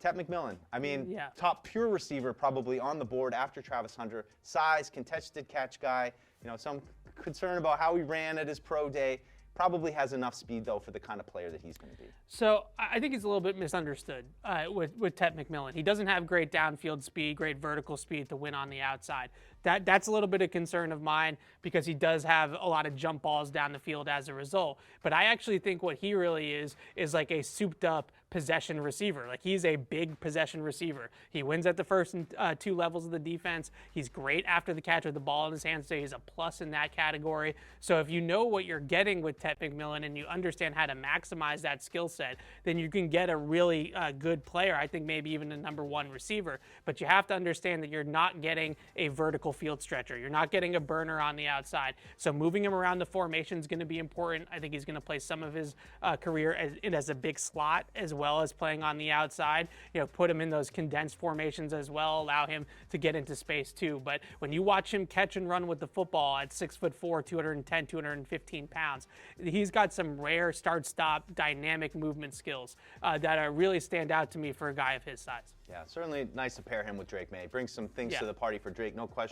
Tet McMillan. I mean, Yeah. top pure receiver probably on the board after Travis Hunter. Size, contested catch guy. You know, some concern about how he ran at his pro day. Probably has enough speed, though, for the kind of player that he's going to be. So I think he's a little bit misunderstood with Tet McMillan. He doesn't have great downfield speed, great vertical speed to win on the outside. That's a little bit of concern of mine because he does have a lot of jump balls down the field as a result. But I actually think what he really is like a souped up possession receiver. Like, he's a big possession receiver. He wins at the first and two levels of the defense. He's great after the catch with the ball in his hands, so he's a plus in that category. So if you know what you're getting with Tet McMillan and you understand how to maximize that skill set, then you can get a really good player. I think maybe even a number one receiver. But you have to understand that you're not getting a vertical field stretcher. You're not getting a burner on the outside. So moving him around the formation is going to be important. I think he's going to play some of his career as a big slot as well as playing on the outside. You know, put him in those condensed formations as well, allow him to get into space too. But when you watch him catch and run with the football at 6'4", 210, 215 pounds, he's got some rare start-stop dynamic movement skills that really stand out to me for a guy of his size. Yeah, certainly nice to pair him with Drake May. Brings some things Yeah. to the party for Drake, no question.